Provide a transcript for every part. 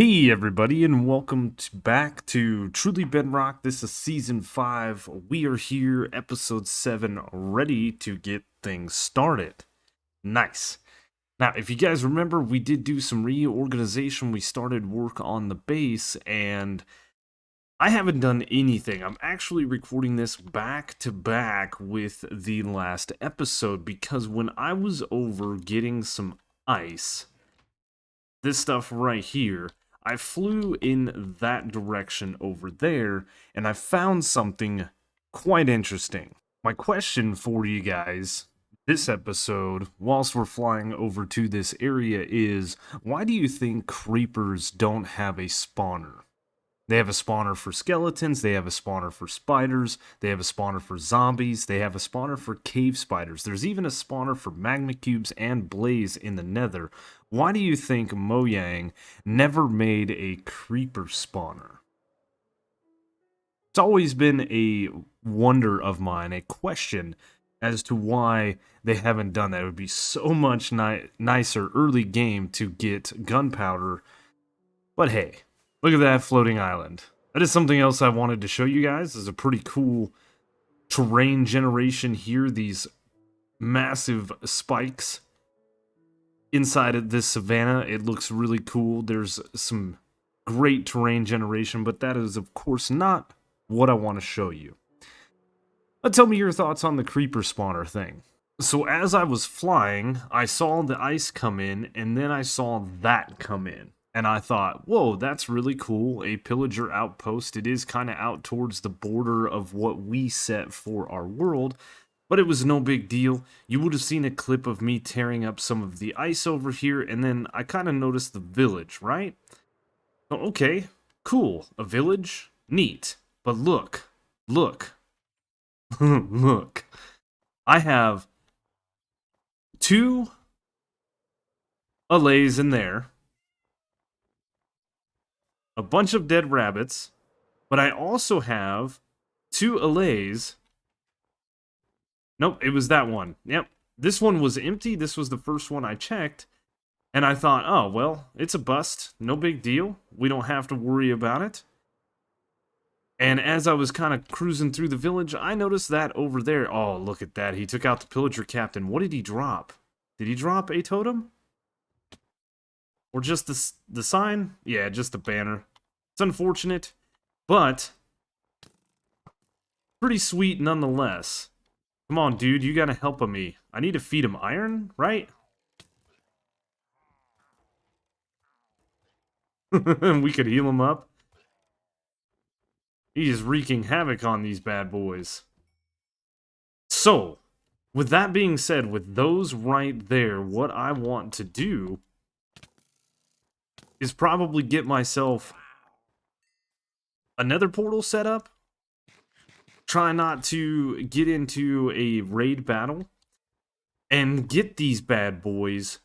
Hey everybody, and welcome back to Truly Bedrock. This is Season 5. We are here, Episode 7, ready to get things started. Nice. Now, if you guys remember, we did do some reorganization. We started work on the base, and I haven't done anything. I'm actually recording this back to back with the last episode, because when I was over getting some ice, this stuff right here, I flew in that direction over there, and I found something quite interesting. My question for you guys this episode, whilst we're flying over to this area, is why do you think creepers don't have a spawner? They have a spawner for skeletons, they have a spawner for spiders, they have a spawner for zombies, they have a spawner for cave spiders. There's even a spawner for magma cubes and blaze in the nether. Why do you think Mojang never made a creeper spawner? It's always been a wonder of mine, a question as to why they haven't done that. It would be so much nicer early game to get gunpowder. But hey, look at that floating island. That is something else I wanted to show you guys. There's a pretty cool terrain generation here. These massive spikes inside of this savanna. It looks really cool. There's some great terrain generation, but that is, of course, not what I want to show you. But tell me your thoughts on the creeper spawner thing. So as I was flying, I saw the ice come in, and then I saw that come in. And I thought, whoa, that's really cool. A pillager outpost. It is kind of out towards the border of what we set for our world, but it was no big deal. You would have seen a clip of me tearing up some of the ice over here, and then I kind of noticed the village, right? Okay, cool. A village? Neat. But look, look, look. I have two Allays in there, a bunch of dead rabbits, but I also have two Allays. Nope, it was that one. Yep. This one was empty. This was the first one I checked. And I thought, oh, well, it's a bust. No big deal. We don't have to worry about it. And as I was kind of cruising through the village, I noticed that over there. Oh, look at that. He took out the pillager captain. What did he drop? Did he drop a totem? Or just the sign? Yeah, just the banner. It's unfortunate, but pretty sweet nonetheless. Come on, dude, you gotta help me. I need to feed him iron, right? We could heal him up. He's wreaking havoc on these bad boys. So, with that being said, with those right there, what I want to do is probably get myself another portal set up. Try not to get into a raid battle. And get these bad boys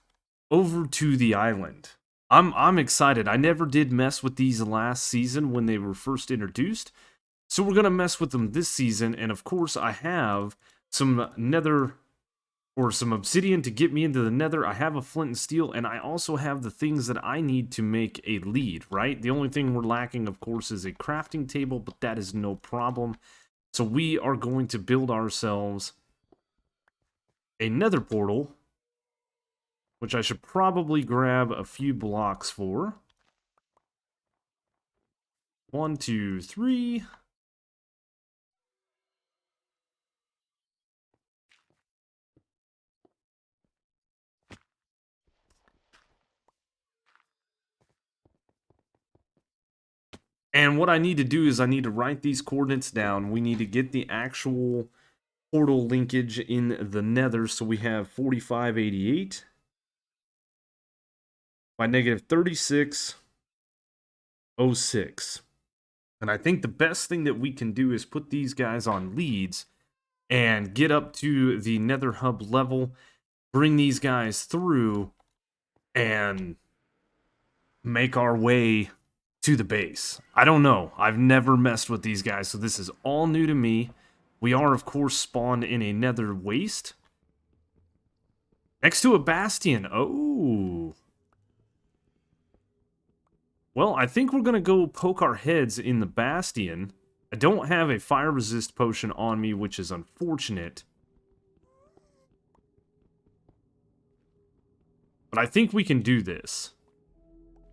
over to the island. I'm excited. I never did mess with these last season when they were first introduced. So we're going to mess with them this season. And of course, I have some nether or some obsidian to get me into the nether. I have a flint and steel, and I also have the things that I need to make a lead, right? The only thing we're lacking, of course, is a crafting table, but that is no problem. So we are going to build ourselves a nether portal, which I should probably grab a few blocks for. 1, 2, 3. And what I need to do is I need to write these coordinates down. We need to get the actual portal linkage in the nether. So we have 4588 by negative 3606. And I think the best thing that we can do is put these guys on leads and get up to the nether hub level, bring these guys through, and make our way to the base. I don't know. I've never messed with these guys, so this is all new to me. We are, of course, spawned in a nether waste. Next to a bastion. Oh. Well, I think we're gonna go poke our heads in the Bastion. I don't have a fire resist potion on me, which is unfortunate. But I think we can do this.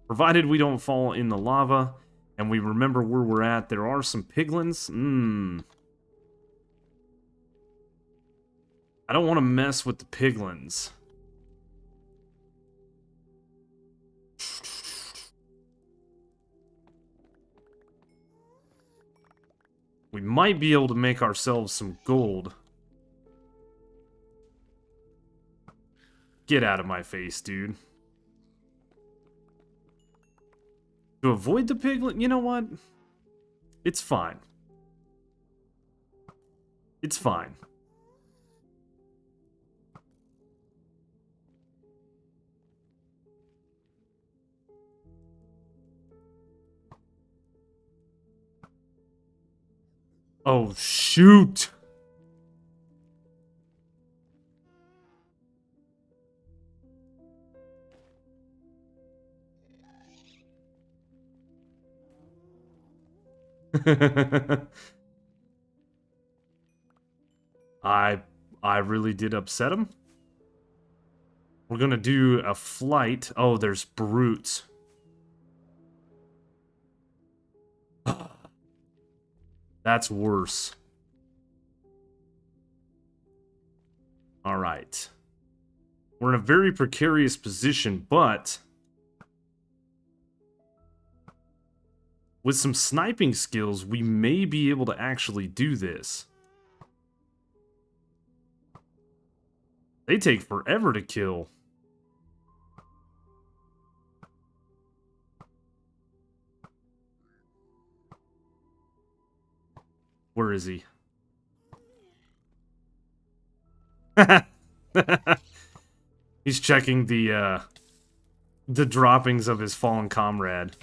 Provided we don't fall in the lava, and we remember where we're at. There are some piglins. I don't want to mess with the piglins. We might be able to make ourselves some gold. Get out of my face, dude. To avoid the piglin, you know what? It's fine. It's fine. Oh, shoot! I really did upset him. We're gonna do a flight. Oh, there's brutes. That's worse. Alright. We're in a very precarious position, but with some sniping skills, we may be able to actually do this. They take forever to kill. Where is he? He's checking the droppings of his fallen comrade.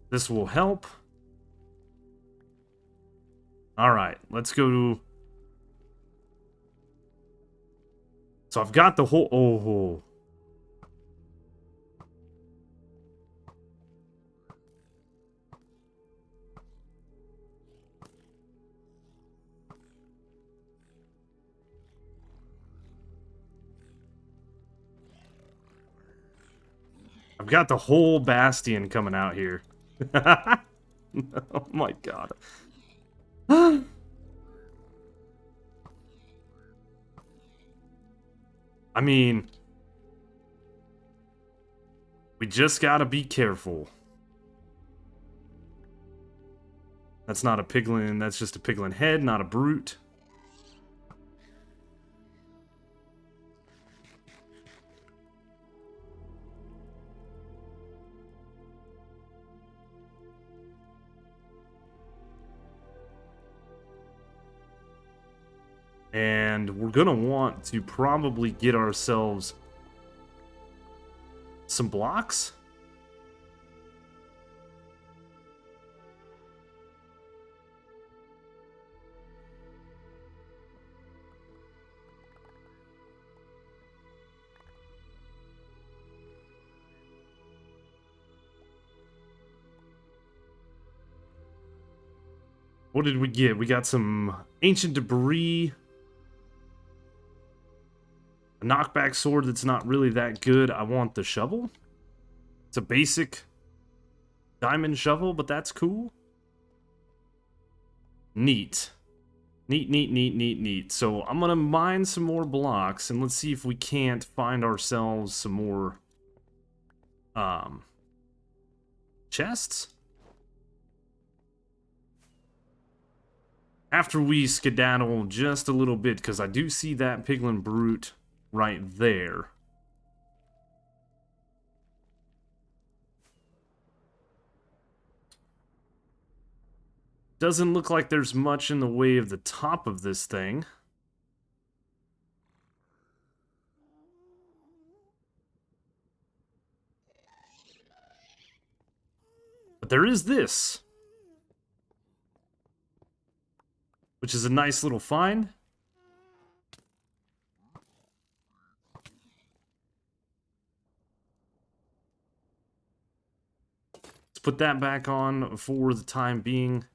This will help. Alright, let's go to... So I've got the whole... Oh. I've got the whole Bastion coming out here. Oh my god. I mean... We just gotta be careful. That's not a piglin, that's just a piglin head, not a brute. And we're gonna want to probably get ourselves some blocks. What did we get? We got some ancient debris. A knockback sword that's not really that good. I want the shovel. It's a basic diamond shovel, but that's cool. Neat. Neat. So I'm gonna mine some more blocks, and let's see if we can't find ourselves some more chests. After we skedaddle just a little bit, because I do see that piglin brute right there. Doesn't look like there's much in the way of the top of this thing. But there is this, which is a nice little find. put that back on for the time being.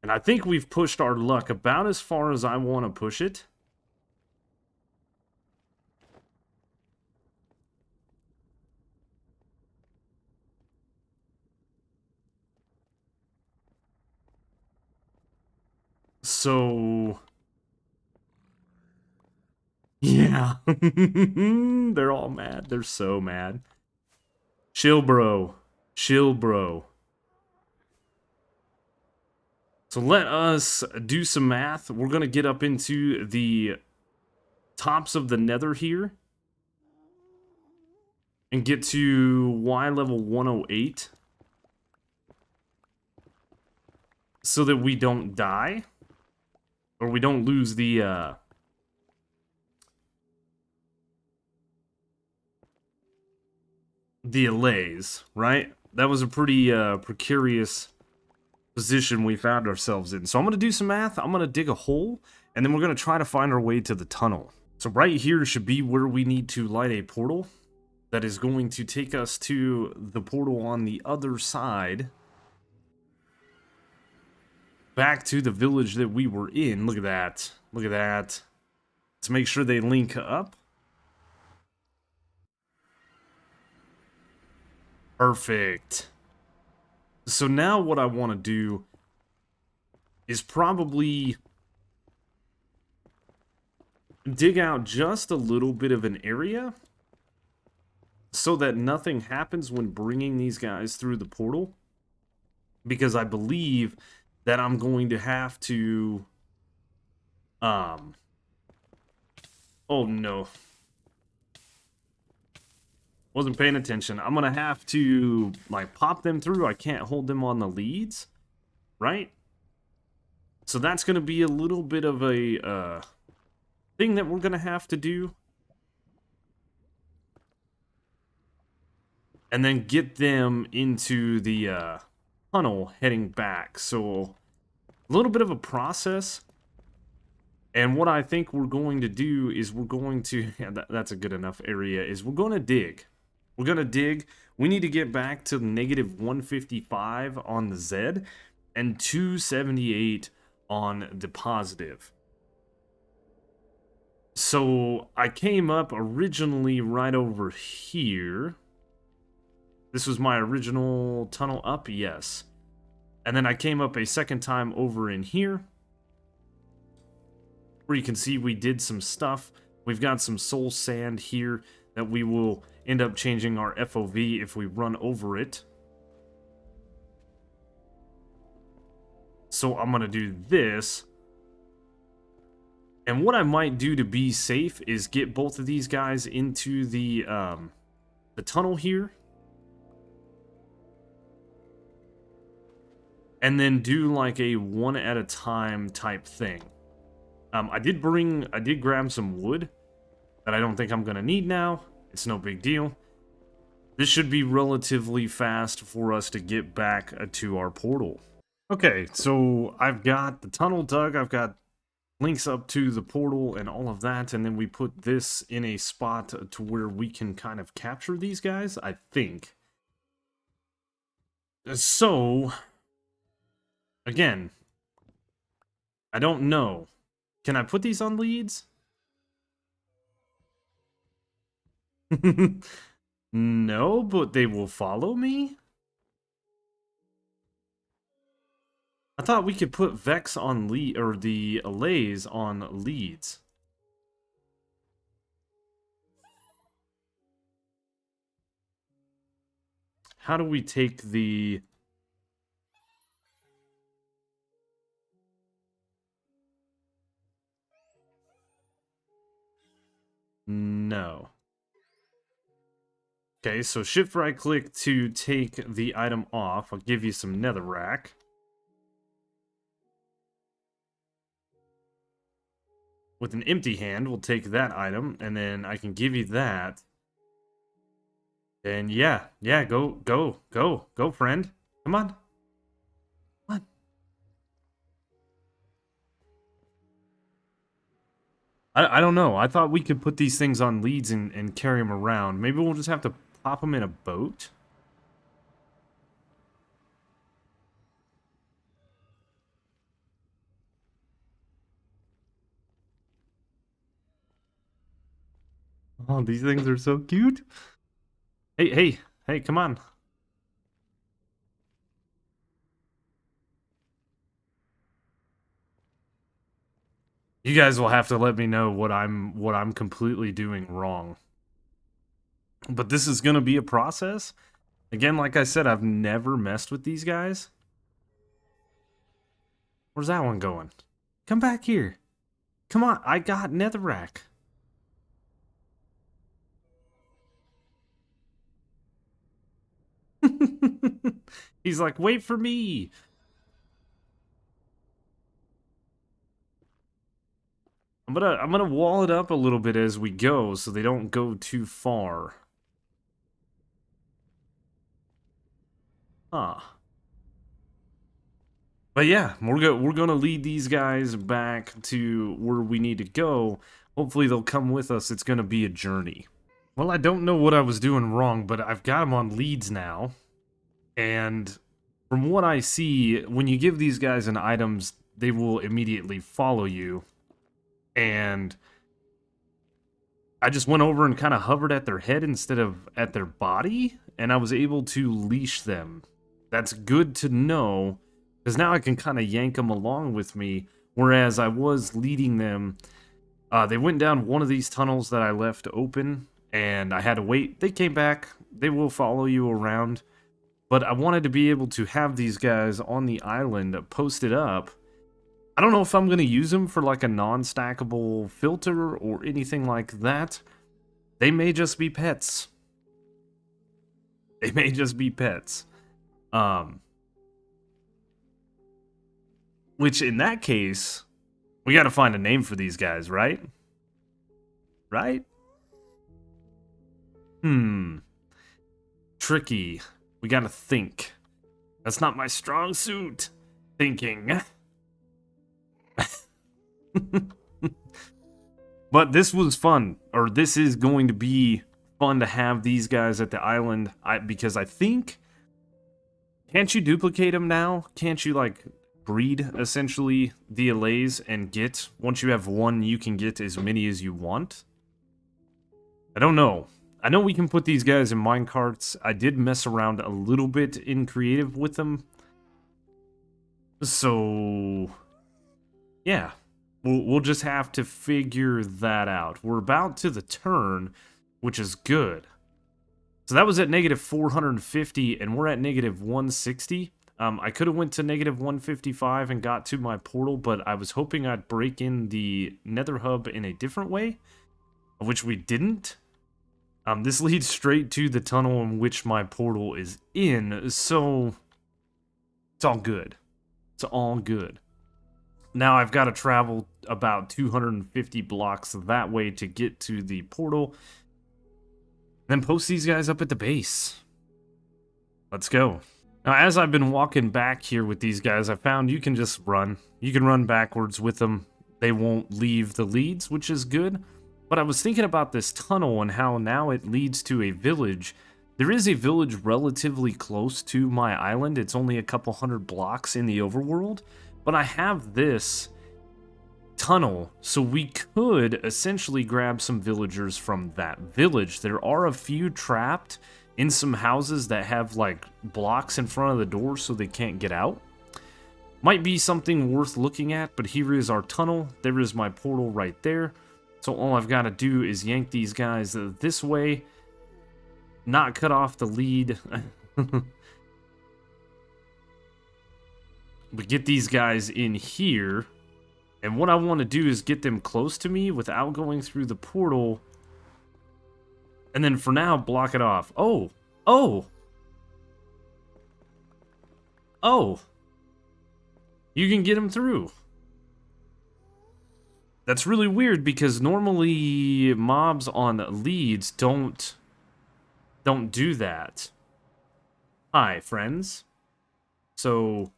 And I think we've pushed our luck about as far as I want to push it. So... yeah. They're all mad. They're so mad. Chill, bro. Chill, bro. So let us do some math. We're going to get up into the tops of the nether here. And get to Y level 108. So that we don't die. Or we don't lose the Allays, right? That was a pretty precarious position we found ourselves in. So I'm going to do some math. I'm going to dig a hole, and then we're going to try to find our way to the tunnel. So right here should be where we need to light a portal that is going to take us to the portal on the other side. Back to the village that we were in. Look at that. Look at that. Let's make sure they link up. Perfect. So now what I want to do is probably dig out just a little bit of an area so that nothing happens when bringing these guys through the portal. Because I believe that I'm going to have to... oh no. Wasn't paying attention. I'm going to have to, like, pop them through. I can't hold them on the leads, right? So that's going to be a little bit of a thing that we're going to have to do. And then get them into the tunnel heading back. So a little bit of a process. And what I think we're going to do is we're going to... yeah, that's a good enough area. Is we're going to dig. We're going to dig. We need to get back to negative 155 on the Z and 278 on the positive. So I came up originally right over here. This was my original tunnel up, yes. And then I came up a second time over in here, where you can see we did some stuff. We've got some soul sand here that we will end up changing our FOV if we run over it. So I'm going to do this. And what I might do to be safe is get both of these guys into the tunnel here. And then do like a one at a time type thing. I did grab some wood that I don't think I'm going to need now. It's no big deal. This should be relatively fast for us to get back to our portal. Okay, so I've got the tunnel dug. I've got links up to the portal and all of that. And then we put this in a spot to where we can kind of capture these guys, I think. So... again, I don't know. Can I put these on leads? No, but they will follow me? I thought we could put Vex on lead, or the Allays on leads. How do we take the... no. Okay, so shift right click to take the item off. I'll give you some netherrack. With an empty hand, we'll take that item, and then I can give you that. And yeah, go, friend. Come on. Come on. I don't know. I thought we could put these things on leads and carry them around. Maybe we'll just have to pop them in a boat. Oh, these things are so cute. Hey, hey, hey, come on. You guys will have to let me know what I'm completely doing wrong. But this is going to be a process. Again, like I said, I've never messed with these guys. Where's that one going? Come back here. Come on, I got netherrack. He's like, wait for me. I'm gonna wall it up a little bit as we go so they don't go too far. Huh. But yeah, we're gonna lead these guys back to where we need to go. Hopefully they'll come with us. It's gonna be a journey. Well, I don't know what I was doing wrong, but I've got them on leads now. And from what I see, when you give these guys an items, they will immediately follow you. And I just went over and kind of hovered at their head instead of at their body, and I was able to leash them. That's good to know, because now I can kind of yank them along with me, whereas I was leading them. They went down one of these tunnels that I left open, and I had to wait. They came back. They will follow you around. But I wanted to be able to have these guys on the island posted up. I don't know if I'm going to use them for like a non-stackable filter or anything like that. They may just be pets. They may just be pets. Which in that case, we got to find a name for these guys, right? Right? Tricky. We got to think. That's not my strong suit. Thinking. But this was fun, or this is going to be fun to have these guys at the island, because I think, can't you duplicate them now? Can't you, like, breed, essentially, the Allays and get, once you have one, you can get as many as you want? I don't know. I know we can put these guys in minecarts. I did mess around a little bit in creative with them. So, yeah. We'll just have to figure that out. We're about to the turn, which is good. So that was at negative 450, and we're at negative 160. I could have went to negative 155 and got to my portal, but I was hoping I'd break in the nether hub in a different way, which we didn't. This leads straight to the tunnel in which my portal is in, so it's all good. It's all good. Now I've got to travel about 250 blocks that way to get to the portal. Then post these guys up at the base. Let's go. Now, as I've been walking back here with these guys, I found you can just run. You can run backwards with them. They won't leave the leads, which is good. But I was thinking about this tunnel and how now it leads to a village. There is a village relatively close to my island. It's only a couple hundred blocks in the overworld. But I have this tunnel, so we could essentially grab some villagers from that village. There are a few trapped in some houses that have like blocks in front of the door so they can't get out. Might be something worth looking at, but here is our tunnel. There is my portal right there. So all I've got to do is yank these guys this way, not cut off the lead. We get these guys in here, and what I want to do is get them close to me without going through the portal, and then for now, block it off. Oh! Oh! Oh! You can get them through. That's really weird, because normally mobs on leads don't do that. Hi, friends. So...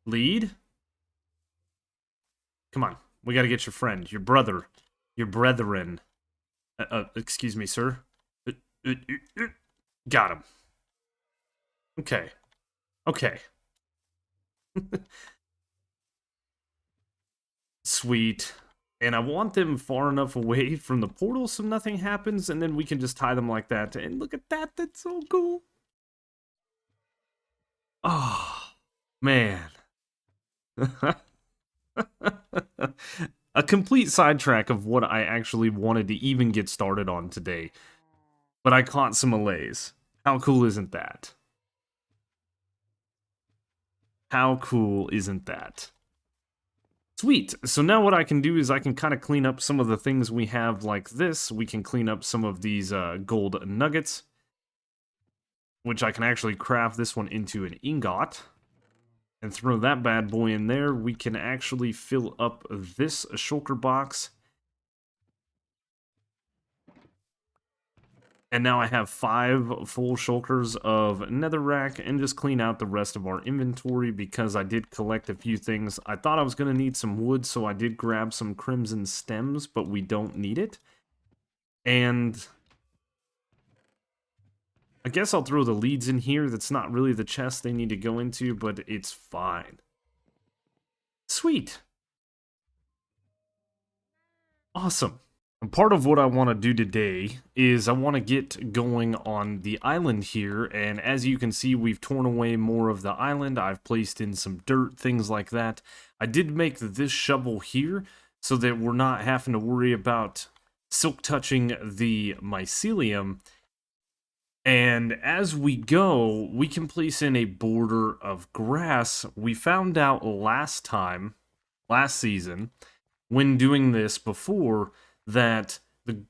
lead? Come on. We gotta get your friend, your brother, your brethren. Excuse me, sir. Got him. Okay. Okay. Sweet. And I want them far enough away from the portal so nothing happens, and then we can just tie them like that. And look at that, that's so cool. Oh, man. A complete sidetrack of what I actually wanted to even get started on today. But I caught some Allays. How cool isn't that? How cool isn't that? Sweet. So now what I can do is I can kind of clean up some of the things we have like this. We can clean up some of these gold nuggets, which I can actually craft this one into an ingot. And throw that bad boy in there. We can actually fill up this shulker box. And now I have 5 full shulkers of netherrack, and just clean out the rest of our inventory because I did collect a few things. I thought I was going to need some wood, so I did grab some crimson stems, but we don't need it. And I guess I'll throw the leads in here. That's not really the chest they need to go into, but it's fine. Sweet. Awesome. And part of what I want to do today is I want to get going on the island here, and as you can see, we've torn away more of the island. I've placed in some dirt, things like that. I did make this shovel here so that we're not having to worry about silk touching the mycelium. And as we go, we can place in a border of grass. We found out last season, when doing this before, that the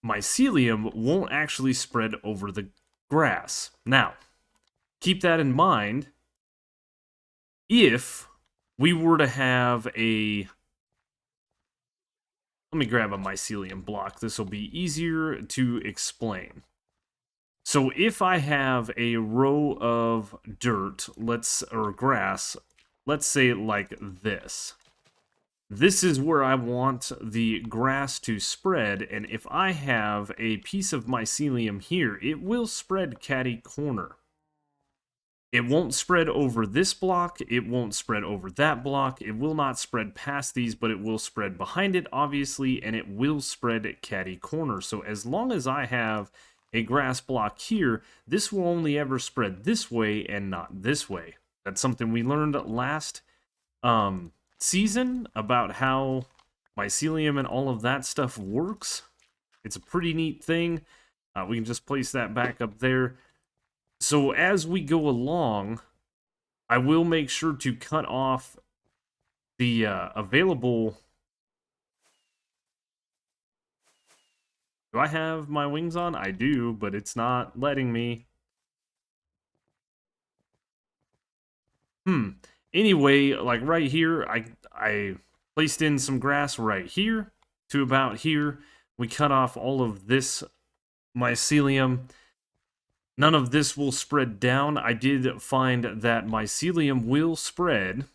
mycelium won't actually spread over the grass. Now, keep that in mind. If we were to have a... Let me grab a mycelium block. This will be easier to explain. So if I have a row of dirt, or grass, let's say like this. This is where I want the grass to spread, and if I have a piece of mycelium here, it will spread catty corner. It won't spread over this block, it won't spread over that block, it will not spread past these, but it will spread behind it, obviously, and it will spread catty corner. So as long as I have a grass block here, this will only ever spread this way and not this way. That's something we learned last season about how mycelium and all of that stuff works. It's a pretty neat thing. We can just place that back up there. So as we go along, I will make sure to cut off the available... Do I have my wings on? I do, but it's not letting me. Anyway, like right here, I placed in some grass right here to about here. We cut off all of this mycelium. None of this will spread down. I did find that mycelium will spread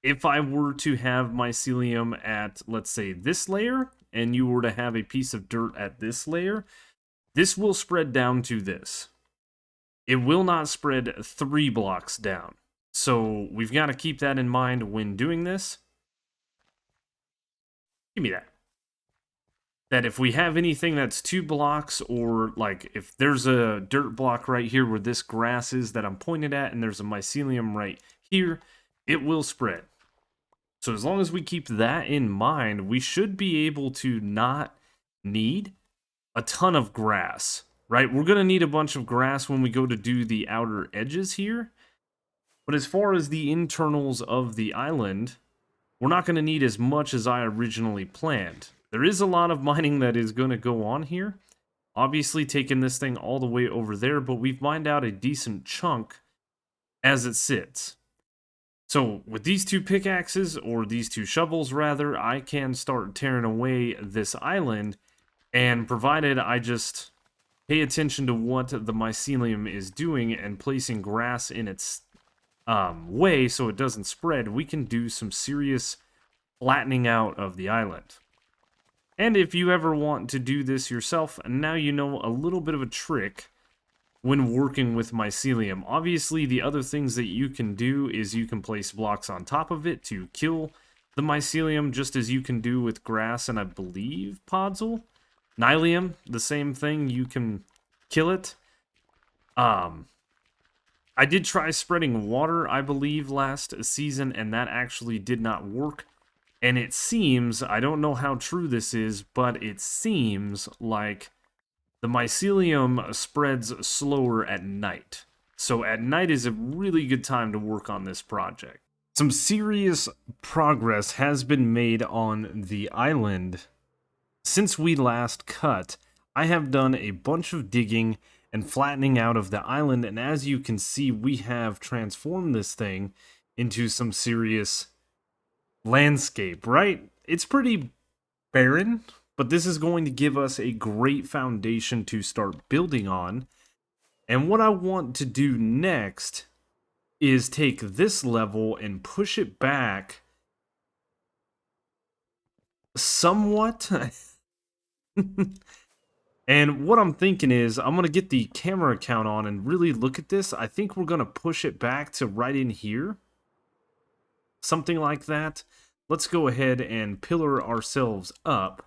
if I were to have mycelium at, let's say, this layer, and you were to have a piece of dirt at this layer, this will spread down to this. It will not spread 3 blocks down. So we've got to keep that in mind when doing this. Give me that. That if we have anything that's 2 blocks, or like if there's a dirt block right here where this grass is that I'm pointed at, and there's a mycelium right here, it will spread. So as long as we keep that in mind, we should be able to not need a ton of grass. Right, we're going to need a bunch of grass when we go to do the outer edges here. But as far as the internals of the island, we're not going to need as much as I originally planned. There is a lot of mining that is going to go on here. Obviously taking this thing all the way over there, but we've mined out a decent chunk as it sits. So with these 2 pickaxes, or these 2 shovels rather, I can start tearing away this island, and provided I just... pay attention to what the mycelium is doing and placing grass in its way so it doesn't spread, we can do some serious flattening out of the island. And if you ever want to do this yourself, now you know a little bit of a trick when working with mycelium. Obviously, the other things that you can do is you can place blocks on top of it to kill the mycelium, just as you can do with grass and I believe podzol. Nylium, the same thing, you can kill it. I did try spreading water, I believe, last season, and that actually did not work. And it seems, I don't know how true this is, but it seems like the mycelium spreads slower at night. So at night is a really good time to work on this project. Some serious progress has been made on the island since we last cut. I have done a bunch of digging and flattening out of the island, and as you can see, we have transformed this thing into some serious landscape, right? It's pretty barren, but this is going to give us a great foundation to start building on. And what I want to do next is take this level and push it back somewhat. And what I'm thinking is I'm going to get the camera count on and really look at this. I think we're going to push it back to right in here. Something like that. Let's go ahead and pillar ourselves up,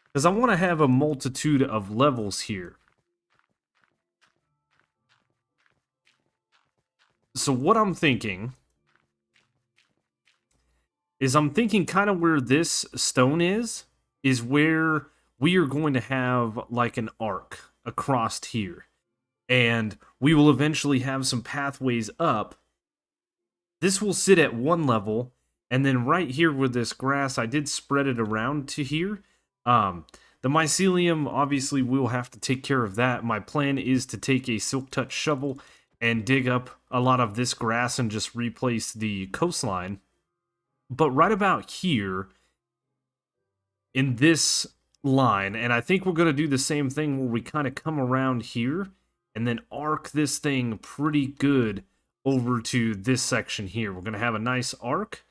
because I want to have a multitude of levels here. So what I'm thinking is I'm thinking kind of where this stone is where we are going to have like an arc across here. And we will eventually have some pathways up. This will sit at one level, and then right here with this grass, I did spread it around to here. The mycelium, obviously, we'll have to take care of that. My plan is to take a silk touch shovel and dig up a lot of this grass and just replace the coastline. But right about here, in this line, and I think we're going to do the same thing where we kind of come around here and then arc this thing pretty good over to this section here. We're going to have a nice arc.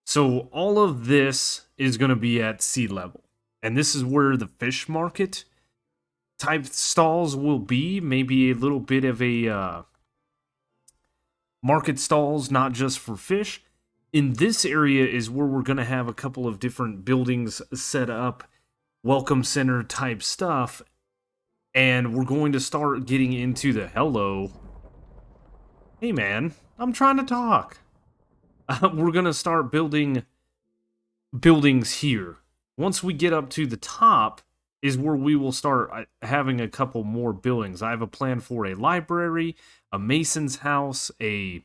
So all of this is going to be at sea level. And this is where the fish market type stalls will be. Maybe a little bit of a market stalls, not just for fish. In this area is where we're going to have a couple of different buildings set up, welcome center type stuff, and we're going to start getting into the hello. Hey man, I'm trying to talk. We're going to start building buildings here. Once we get up to the top is where we will start having a couple more buildings. I have a plan for a library, a mason's house, a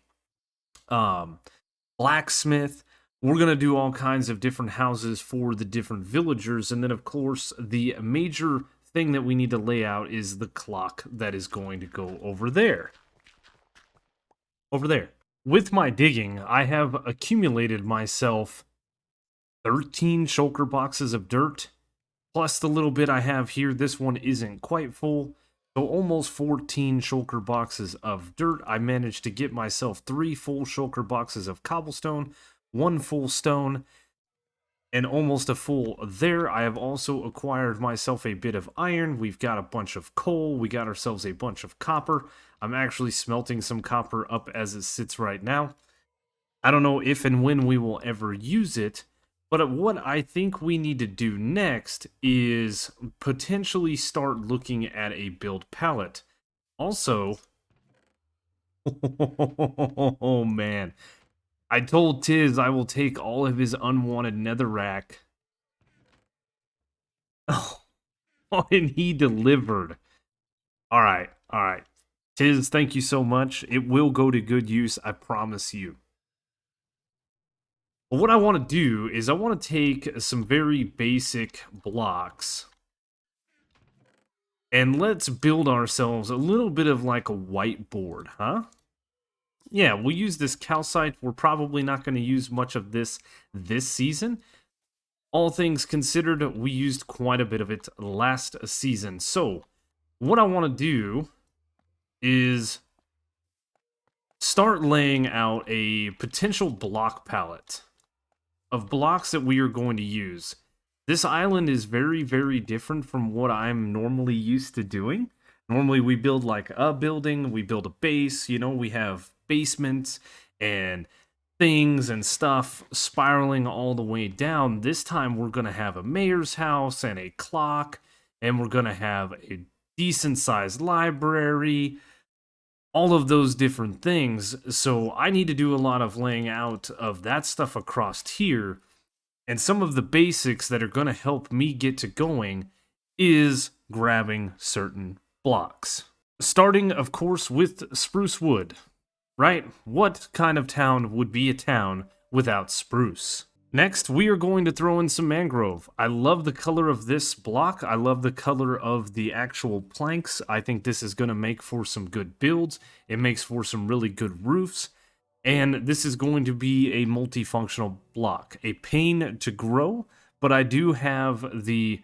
blacksmith. We're going to do all kinds of different houses for the different villagers. And then, of course, the major thing that we need to lay out is the clock that is going to go over there. Over there. With my digging, I have accumulated myself 13 shulker boxes of dirt, plus the little bit I have here. This one isn't quite full. So almost 14 shulker boxes of dirt. I managed to get myself 3 full shulker boxes of cobblestone, 1 full stone, and almost a full there. I have also acquired myself a bit of iron. We've got a bunch of coal. We got ourselves a bunch of copper. I'm actually smelting some copper up as it sits right now. I don't know if and when we will ever use it, but what I think we need to do next is potentially start looking at a build pallet. Also, oh man, I told Tiz I will take all of his unwanted netherrack. Oh, and he delivered. All right. Tiz, thank you so much. It will go to good use, I promise you. But what I want to do is I want to take some very basic blocks and let's build ourselves a little bit of like a whiteboard, huh? Yeah, we'll use this calcite. We're probably not going to use much of this season. All things considered, we used quite a bit of it last season. So, what I want to do is start laying out a potential block palette of blocks that we are going to use. This island is very, very different from what I'm normally used to doing. Normally we build like a building, we build a base, you know, we have basements and things and stuff spiraling all the way down. This time we're going to have a mayor's house and a clock, and we're going to have a decent sized library, all of those different things. So I need to do a lot of laying out of that stuff across here. And some of the basics that are going to help me get to going is grabbing certain blocks. Starting, of course, with spruce wood, right? What kind of town would be a town without spruce? Next, we are going to throw in some mangrove. I love the color of this block. I love the color of the actual planks. I think this is going to make for some good builds. It makes for some really good roofs. And this is going to be a multifunctional block. A pain to grow, but I do have the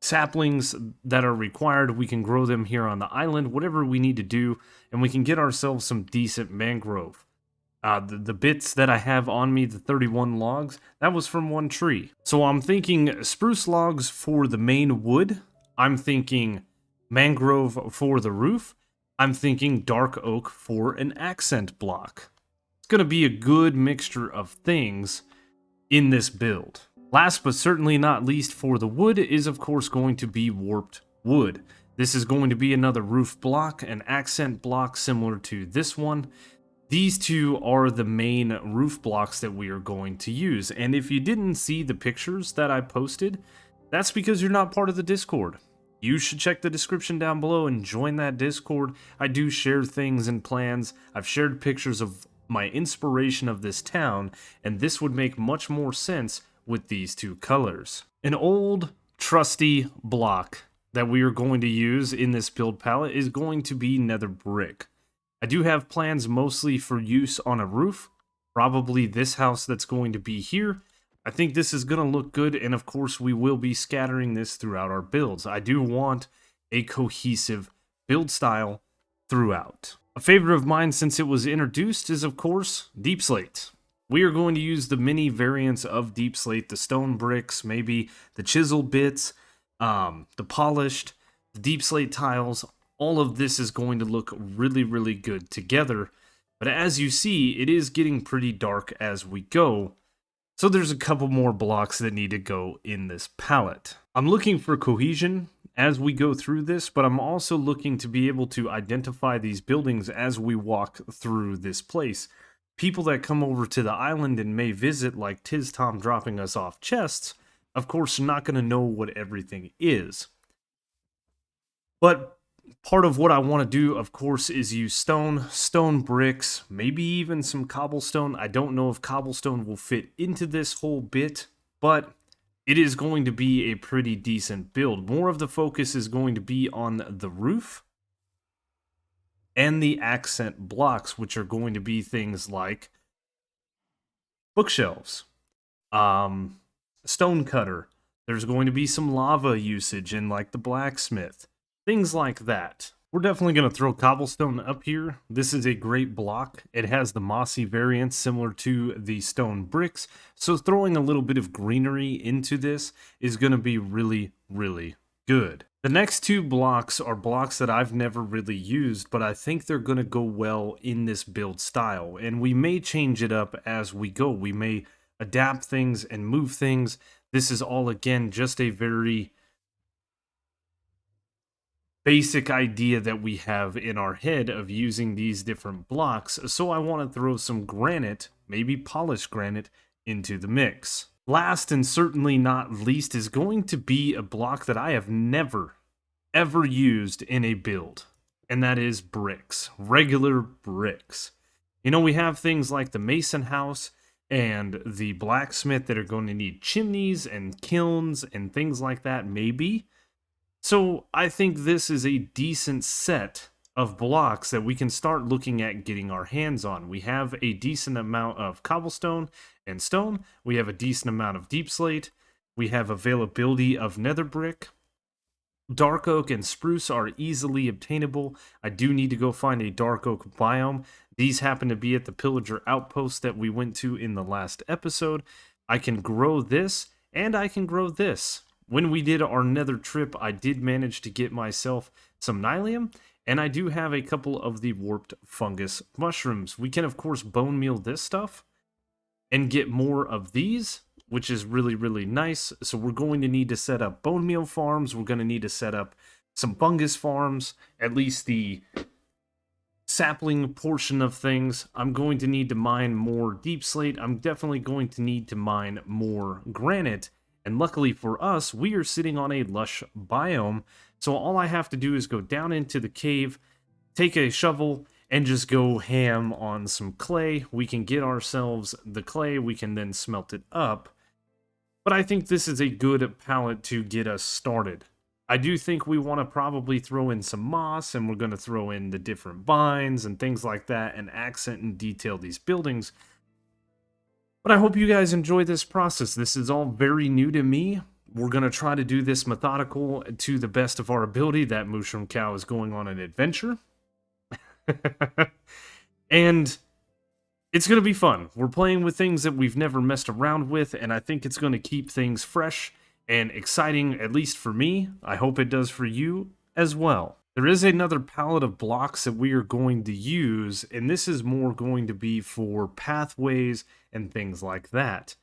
saplings that are required. We can grow them here on the island, whatever we need to do, and we can get ourselves some decent mangrove. The bits that I have on me, the 31 logs, that was from one tree. So I'm thinking spruce logs for the main wood. I'm thinking mangrove for the roof. I'm thinking dark oak for an accent block. It's going to be a good mixture of things in this build. Last but certainly not least for the wood is of course going to be warped wood. This is going to be another roof block, an accent block similar to this one. These two are the main roof blocks that we are going to use. And if you didn't see the pictures that I posted, that's because you're not part of the Discord. You should check the description down below and join that Discord. I do share things and plans. I've shared pictures of my inspiration of this town, and this would make much more sense with these two colors. An old, trusty block that we are going to use in this build palette is going to be nether brick. I do have plans mostly for use on a roof, probably this house that's going to be here. I think this is going to look good, and of course we will be scattering this throughout our builds. I do want a cohesive build style throughout. A favorite of mine since it was introduced is of course deep slate. We are going to use the mini variants of deep slate, the stone bricks, maybe the chisel bits, the polished, the deep slate tiles. All of this is going to look really, really good together. But as you see, it is getting pretty dark as we go. So there's a couple more blocks that need to go in this palette. I'm looking for cohesion as we go through this, but I'm also looking to be able to identify these buildings as we walk through this place. People that come over to the island and may visit, like Tiz Tom dropping us off chests, of course are not going to know what everything is. But part of what I want to do, of course, is use stone bricks, maybe even some cobblestone. I don't know if cobblestone will fit into this whole bit, but it is going to be a pretty decent build. More of the focus is going to be on the roof and the accent blocks, which are going to be things like bookshelves, stone cutter. There's going to be some lava usage in like the blacksmith. Things like that. We're definitely going to throw cobblestone up here. This is a great block. It has the mossy variant similar to the stone bricks. So throwing a little bit of greenery into this is going to be really, really good. The next two blocks are blocks that I've never really used, but I think they're going to go well in this build style. And we may change it up as we go. We may adapt things and move things. This is all, again, just a very basic idea that we have in our head of using these different blocks, so I want to throw some granite, maybe polished granite, into the mix. Last and certainly not least is going to be a block that I have never, ever used in a build, and that is bricks, regular bricks. You know, we have things like the mason house and the blacksmith that are going to need chimneys and kilns and things like that, maybe. So I think this is a decent set of blocks that we can start looking at getting our hands on. We have a decent amount of cobblestone and stone. We have a decent amount of deep slate. We have availability of nether brick. Dark oak and spruce are easily obtainable. I do need to go find a dark oak biome. These happen to be at the pillager outpost that we went to in the last episode. I can grow this, and I can grow this. When we did our nether trip, I did manage to get myself some nylium, and I do have a couple of the warped fungus mushrooms. We can, of course, bone meal this stuff and get more of these, which is really, really nice. So we're going to need to set up bone meal farms. We're going to need to set up some fungus farms, at least the sapling portion of things. I'm going to need to mine more deep slate. I'm definitely going to need to mine more granite. And luckily for us, we are sitting on a lush biome. So all I have to do is go down into the cave, take a shovel, and just go ham on some clay. We can get ourselves the clay. We can then smelt it up. But I think this is a good palette to get us started. I do think we want to probably throw in some moss, and we're going to throw in the different vines and things like that and accent and detail these buildings. But I hope you guys enjoy this process. This is all very new to me. We're going to try to do this methodical to the best of our ability. That mushroom cow is going on an adventure. And it's going to be fun. We're playing with things that we've never messed around with, and I think it's going to keep things fresh and exciting, at least for me. I hope it does for you as well. There is another palette of blocks that we are going to use, and this is more going to be for pathways and things like that.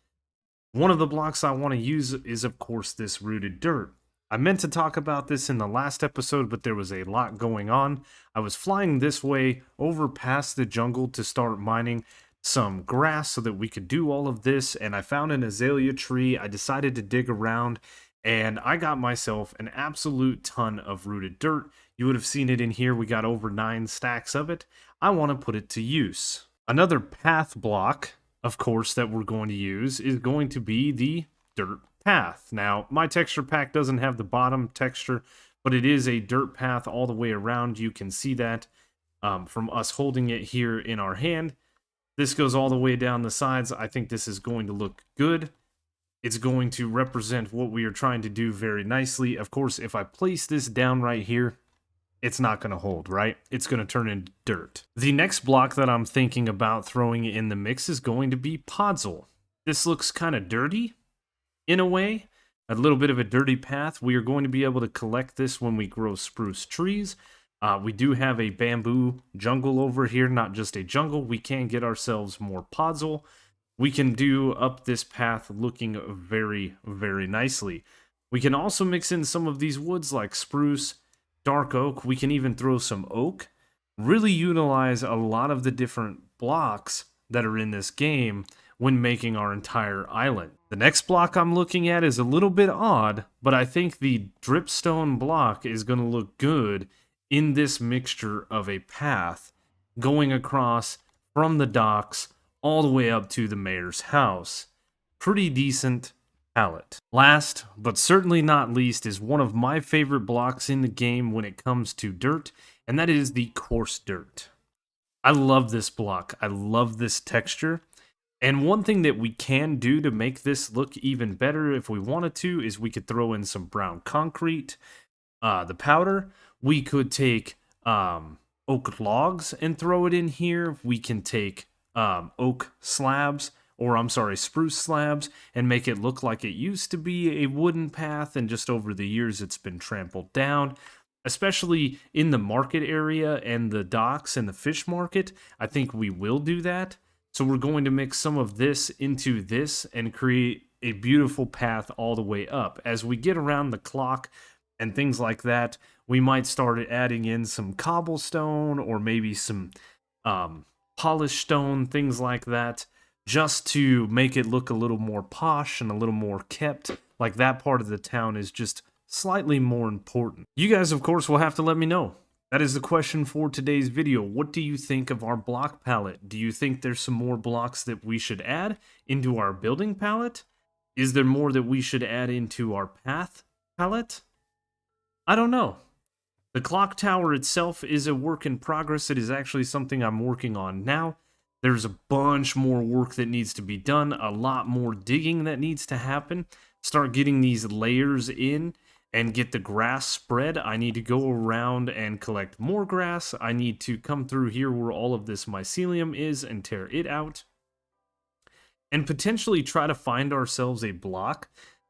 One of the blocks I want to use is, of course, this rooted dirt. I meant to talk about this in the last episode, but there was a lot going on. I was flying this way over past the jungle to start mining some grass so that we could do all of this, and I found an azalea tree. I decided to dig around, and I got myself an absolute ton of rooted dirt. You would have seen it in here. We got over 9 stacks of it. I want to put it to use. Another path block, of course, that we're going to use is going to be the dirt path. Now, my texture pack doesn't have the bottom texture, but it is a dirt path all the way around. You can see that from us holding it here in our hand. This goes all the way down the sides. I think this is going to look good. It's going to represent what we are trying to do very nicely. Of course, if I place this down right here, it's not going to hold, right? It's going to turn into dirt. The next block that I'm thinking about throwing in the mix is going to be podzol. This looks kind of dirty in a way, a little bit of a dirty path. We are going to be able to collect this when we grow spruce trees. We do have a bamboo jungle over here, not just a jungle. We can get ourselves more podzol. We can do up this path looking very, very nicely. We can also mix in some of these woods like spruce, dark oak. We can even throw some oak. Really utilize a lot of the different blocks that are in this game when making our entire island. The next block I'm looking at is a little bit odd, but I think the dripstone block is going to look good in this mixture of a path going across from the docks all the way up to the mayor's house. Pretty decent palette. Last, but certainly not least, is one of my favorite blocks in the game when it comes to dirt, and that is the coarse dirt. I love this block. I love this texture. And one thing that we can do to make this look even better if we wanted to is we could throw in some brown concrete, the powder. We could take oak logs and throw it in here. We can take oak slabs, or I'm sorry, spruce slabs, and make it look like it used to be a wooden path, and just over the years it's been trampled down. Especially in the market area and the docks and the fish market, I think we will do that. So we're going to mix some of this into this and create a beautiful path all the way up. As we get around the clock and things like that, we might start adding in some cobblestone or maybe some polished stone, things like that, just to make it look a little more posh and a little more kept. Like that part of the town is just slightly more important. You guys, of course, will have to let me know. That is the question for today's video. What do you think of our block palette? Do you think there's some more blocks that we should add into our building palette? Is there more that we should add into our path palette? I don't know. The clock tower itself is a work in progress. It is actually something I'm working on now. There's a bunch more work that needs to be done, a lot more digging that needs to happen. Start getting these layers in and get the grass spread, I need to go around and collect more grass. I need to come through here where all of this mycelium is and tear it out. And potentially try to find ourselves a block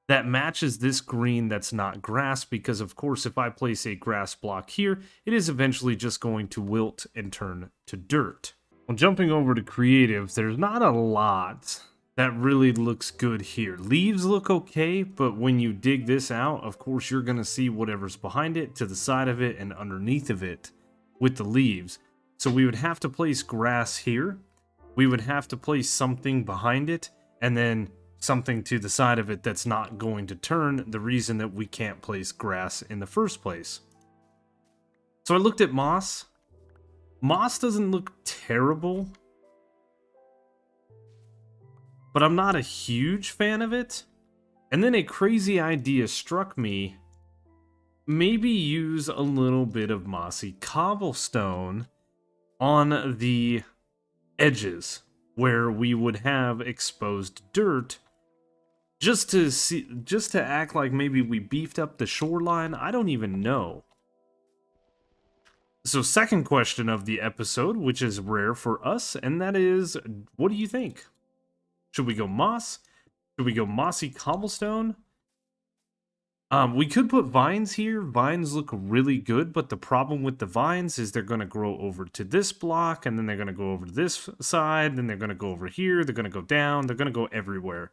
that matches this green that's not grass, because of course if I place a grass block here, it is eventually just going to wilt and turn to dirt. Well, jumping over to creative, there's not a lot that really looks good here. Leaves look okay, but when you dig this out, of course you're going to see whatever's behind it, to the side of it, and underneath of it with the leaves. So we would have to place grass here. We would have to place something behind it, and then something to the side of it that's not going to turn, the reason that we can't place grass in the first place. So I looked at moss. Moss doesn't look terrible, but I'm not a huge fan of it. And then a crazy idea struck me. Maybe use a little bit of mossy cobblestone on the edges where we would have exposed dirt, just to act like maybe we beefed up the shoreline. I don't even know. So second question of the episode, which is rare for us, and that is, what do you think? Should we go moss? Should we go mossy cobblestone? We could put vines here. Vines look really good, but the problem with the vines is they're going to grow over to this block, and then they're going to go over to this side, then they're going to go over here, they're going to go down, they're going to go everywhere.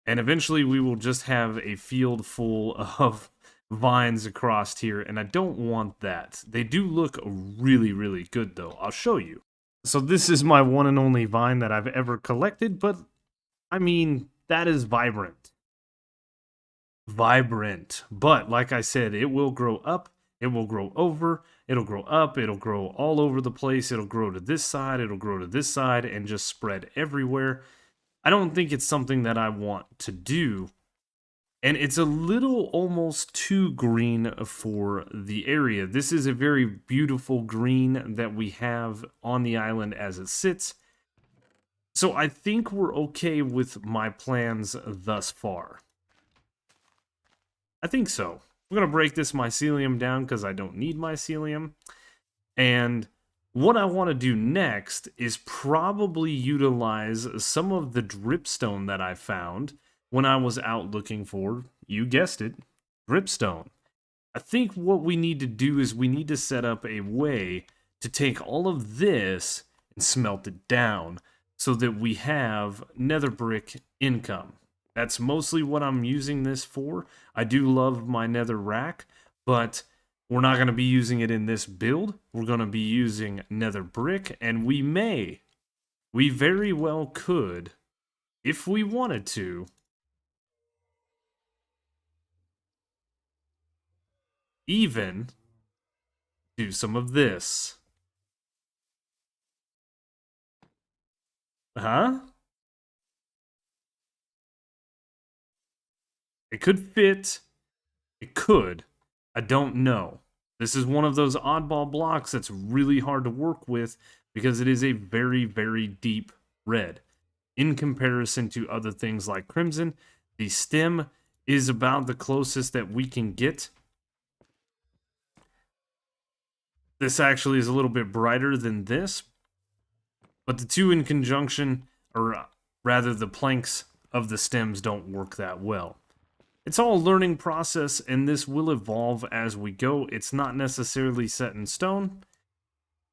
And eventually we will just have a field full of vines across here, and I don't want that. They do look really, really good, though. I'll show you. So this is my one and only vine that I've ever collected, but, I mean, that is vibrant. But like I said, it will grow up, it will grow over, it'll grow up, it'll grow all over the place, it'll grow to this side, it'll grow to this side, and just spread everywhere. I don't think it's something that I want to do, and it's a little almost too green for the area. This is a very beautiful green that we have on the island as it sits, so I think we're okay with my plans thus far. I think so. We're going to break this mycelium down because I don't need mycelium. And what I want to do next is probably utilize some of the dripstone that I found when I was out looking for, you guessed it, dripstone. I think what we need to do is we need to set up a way to take all of this and smelt it down so that we have nether brick income. That's mostly what I'm using this for. I do love my nether rack, but we're not going to be using it in this build. We're going to be using nether brick, and we very well could, if we wanted to, even do some of this. Huh? It could fit. It could. I don't know. This is one of those oddball blocks that's really hard to work with because it is a very, very deep red. In comparison to other things like crimson, the stem is about the closest that we can get. This actually is a little bit brighter than this, but the two in conjunction, or rather the planks of the stems, don't work that well. It's all a learning process, and this will evolve as we go. It's not necessarily set in stone,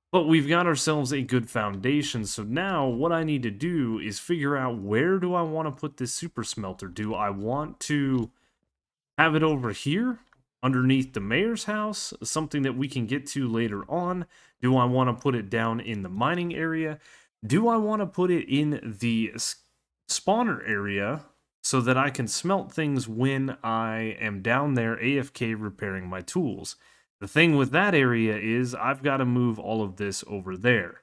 but we've got ourselves a good foundation. So now what I need to do is figure out, where do I want to put this super smelter? Do I want to have it over here underneath the mayor's house, something that we can get to later on? Do I want to put it down in the mining area? Do I want to put it in the spawner area so that I can smelt things when I am down there AFK repairing my tools? The thing with that area is I've got to move all of this over there.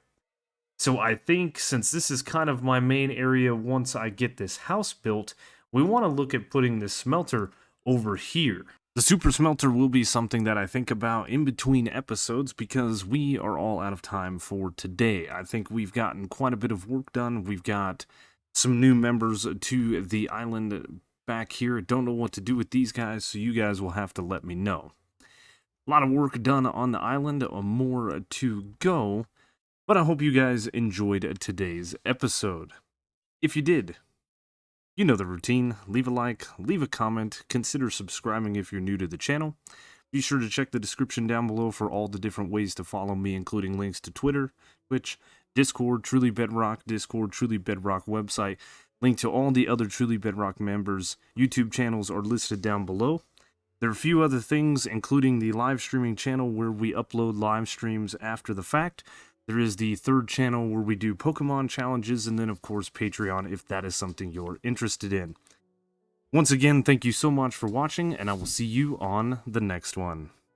So I think since this is kind of my main area once I get this house built, we want to look at putting this smelter over here. The super smelter will be something that I think about in between episodes because we are all out of time for today. I think we've gotten quite a bit of work done. We've got some new members to the island back here. I don't know what to do with these guys, so you guys will have to let me know. A lot of work done on the island, more to go, but I hope you guys enjoyed today's episode. If you did, you know the routine. Leave a like, leave a comment, consider subscribing if you're new to the channel. Be sure to check the description down below for all the different ways to follow me, including links to Twitter, Twitch, Discord, Truly Bedrock, Truly Bedrock website. Link to all the other Truly Bedrock members' YouTube channels are listed down below. There are a few other things, including the live streaming channel where we upload live streams after the fact. There is the third channel where we do Pokemon challenges, and then of course Patreon if that is something you're interested in. Once again, thank you so much for watching, and I will see you on the next one.